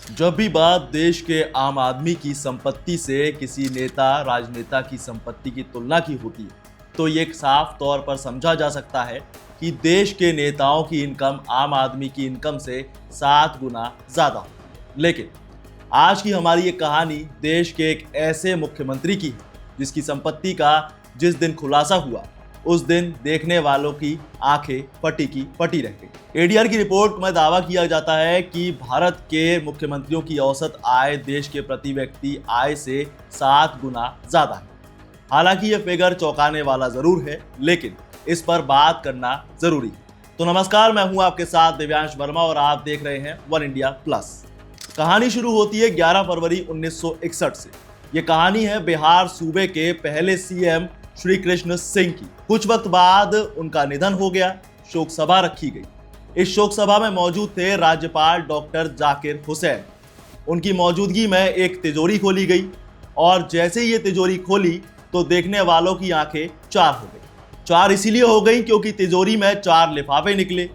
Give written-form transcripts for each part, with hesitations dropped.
जब भी बात देश के आम आदमी की संपत्ति से किसी नेता राजनेता की संपत्ति की तुलना की होती है, तो ये साफ तौर पर समझा जा सकता है कि देश के नेताओं की इनकम आम आदमी की इनकम से 7 गुना ज्यादा हो। लेकिन आज की हमारी ये कहानी देश के एक ऐसे मुख्यमंत्री की है जिसकी संपत्ति का जिस दिन खुलासा हुआ उस दिन देखने वालों की आंखें फटी की फटी रह गई। एडीआर की रिपोर्ट में दावा किया जाता है कि भारत के मुख्यमंत्रियों की औसत आय देश के प्रति व्यक्ति आय से 7 गुना ज्यादा है। हालांकि यह फिगर चौंकाने वाला जरूर है, लेकिन इस पर बात करना जरूरी है। तो नमस्कार, मैं हूं आपके साथ दिव्यांश वर्मा और आप देख रहे हैं वन इंडिया प्लस। कहानी शुरू होती है 11 फरवरी 1961 से। ये कहानी है बिहार सूबे के पहले सीएम श्री कृष्ण सिंह की। कुछ वक्त बाद उनका निधन हो गया, शोक सभा रखी गई। इस शोक सभा में मौजूद थे राज्यपाल डॉक्टर जाकिर हुसैन। उनकी मौजूदगी में एक तिजोरी खोली गई और जैसे ही ये तिजोरी खोली तो देखने वालों की आंखें 4 हो गई। 4 इसीलिए हो गई क्योंकि तिजोरी में 4 लिफाफे निकले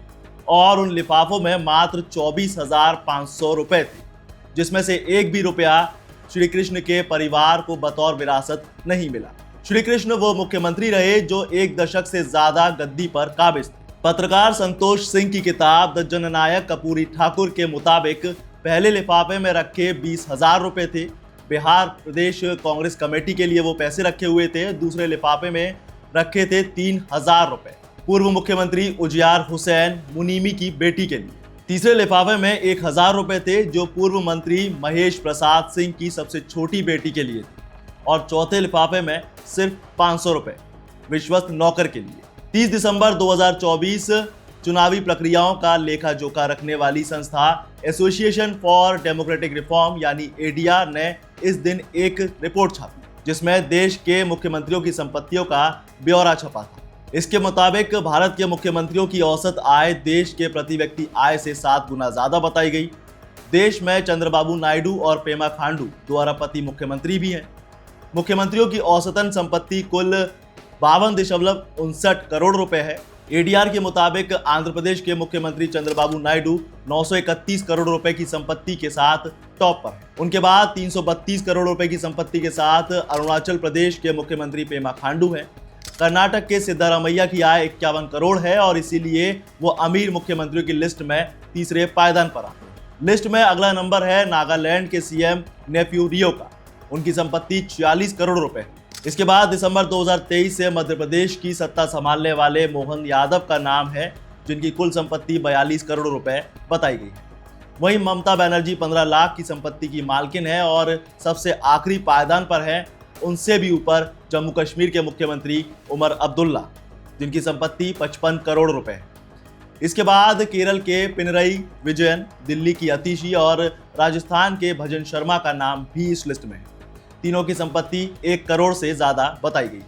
और उन लिफाफों में मात्र 24,500 रुपए थे, जिसमें से एक भी रुपया श्री कृष्ण के परिवार को बतौर विरासत नहीं मिला। श्री कृष्ण वो मुख्यमंत्री रहे जो 1 दशक से ज्यादा गद्दी पर काबिज थे। पत्रकार संतोष सिंह की किताब द जननायक कपूरी ठाकुर के मुताबिक पहले लिफाफे में रखे 20,000 रुपए थे। बिहार प्रदेश कांग्रेस कमेटी के लिए वो पैसे रखे हुए थे। दूसरे लिफाफे में रखे थे 3,000 रुपए पूर्व मुख्यमंत्री उजियार हुसैन मुनीमी की बेटी के लिए। तीसरे लिफाफे में 1,000 रुपए थे जो पूर्व मंत्री महेश प्रसाद सिंह की सबसे छोटी बेटी के लिए थे। और चौथे लिफाफे में सिर्फ 500 रुपए विश्वस्त नौकर के लिए। 30 दिसंबर 2024 चुनावी प्रक्रियाओं का लेखा जोखा रखने वाली संस्था एसोसिएशन फॉर डेमोक्रेटिक रिफॉर्म यानी एडीआर ने इस दिन एक रिपोर्ट छापी जिसमें देश के मुख्यमंत्रियों की संपत्तियों का ब्यौरा छपा था। इसके मुताबिक भारत के मुख्यमंत्रियों की औसत आय देश के प्रति व्यक्ति आय से 7 गुना ज्यादा बताई गई। देश में चंद्रबाबू नायडू और पेमा खांडू 2 अरबपति मुख्यमंत्री भी हैं। मुख्यमंत्रियों की औसतन संपत्ति कुल 52.59 करोड़ रुपए है। एडीआर के मुताबिक आंध्र प्रदेश के मुख्यमंत्री चंद्रबाबू नायडू 931 करोड़ रुपए की संपत्ति के साथ टॉप पर है। उनके बाद 332 करोड़ रुपए की संपत्ति के साथ अरुणाचल प्रदेश के मुख्यमंत्री पेमा खांडू हैं। कर्नाटक के सिद्धारमैया की आय 51 करोड़ है और इसीलिए वो अमीर मुख्यमंत्रियों की लिस्ट में तीसरे पायदान पर आते हैं। लिस्ट में अगला नंबर है नागालैंड के सीएम नेफ्यू रियो का। उनकी संपत्ति 46 करोड़ रुपए है। इसके बाद दिसंबर 2023 से मध्य प्रदेश की सत्ता संभालने वाले मोहन यादव का नाम है, जिनकी कुल संपत्ति 42 करोड़ रुपए बताई गई है। वहीं ममता बनर्जी 15 लाख की संपत्ति की मालकिन है और सबसे आखिरी पायदान पर है उनसे भी ऊपर जम्मू कश्मीर के मुख्यमंत्री उमर अब्दुल्ला, जिनकी संपत्ति 55 करोड़ रुपए है। इसके बाद केरल के पिनरई विजयन, दिल्ली की अतिशी और राजस्थान के भजन शर्मा का नाम भी इस लिस्ट में है। तीनों की संपत्ति 1 करोड़ से ज्यादा बताई गई।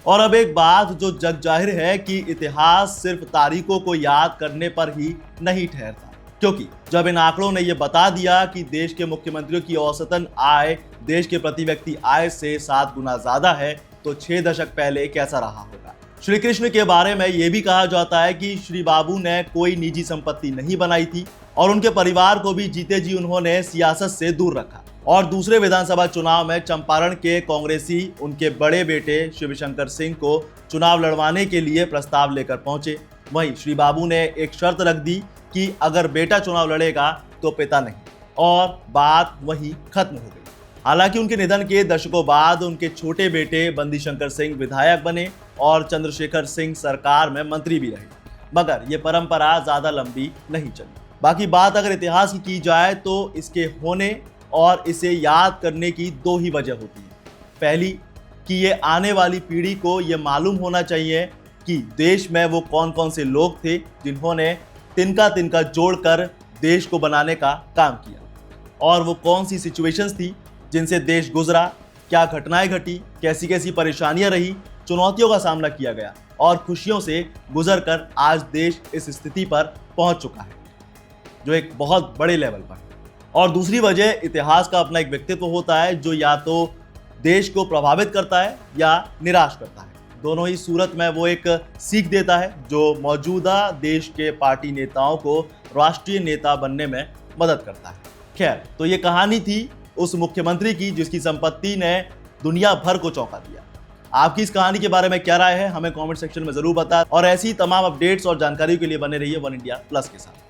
और अब एक बात जो जग जाहिर है कि इतिहास सिर्फ तारीखों को याद करने पर ही नहीं ठहरता, क्योंकि जब इन आंकड़ों ने यह बता दिया कि देश के मुख्यमंत्रियों की औसतन आय देश के प्रति व्यक्ति आय से 7 गुना ज्यादा है, तो 6 दशक पहले कैसा रहा होगा। श्री कृष्ण के बारे में यह भी कहा जाता है कि श्री बाबू ने कोई निजी संपत्ति नहीं बनाई थी और उनके परिवार को भी जीते जी उन्होंने सियासत से दूर रखा। और दूसरे विधानसभा चुनाव में चंपारण के कांग्रेसी उनके बड़े बेटे शिवशंकर सिंह को चुनाव लड़वाने के लिए प्रस्ताव लेकर पहुंचे। वहीं श्री बाबू ने एक शर्त रख दी कि अगर बेटा चुनाव लड़ेगा तो पिता नहीं, और बात वहीं खत्म हो गई। हालांकि उनके निधन के दशकों बाद उनके छोटे बेटे बंदी शंकर सिंह विधायक बने और चंद्रशेखर सिंह सरकार में मंत्री भी रहे, मगर ये परंपरा ज्यादा लंबी नहीं चली। बाकी बात अगर इतिहास की जाए तो इसके होने और इसे याद करने की 2 ही वजह होती है। पहली कि ये आने वाली पीढ़ी को ये मालूम होना चाहिए कि देश में वो कौन कौन से लोग थे जिन्होंने तिनका तिनका जोड़कर देश को बनाने का काम किया, और वो कौन सी सिचुएशंस थी जिनसे देश गुजरा, क्या घटनाएं घटी, कैसी कैसी परेशानियां रही, चुनौतियों का सामना किया गया और खुशियों से गुजर कर आज देश इस स्थिति पर पहुंच चुका है जो एक बहुत बड़े लेवल पर है। और दूसरी वजह इतिहास का अपना एक व्यक्तित्व होता है जो या तो देश को प्रभावित करता है या निराश करता है। दोनों ही सूरत में वो एक सीख देता है जो मौजूदा देश के पार्टी नेताओं को राष्ट्रीय नेता बनने में मदद करता है। खैर, तो ये कहानी थी उस मुख्यमंत्री की जिसकी संपत्ति ने दुनिया भर को चौंका दिया। आपकी इस कहानी के बारे में क्या राय है, हमें कमेंट सेक्शन में जरूर बताएं और ऐसी तमाम अपडेट्स और जानकारी के लिए बने रहिए वन इंडिया प्लस के साथ।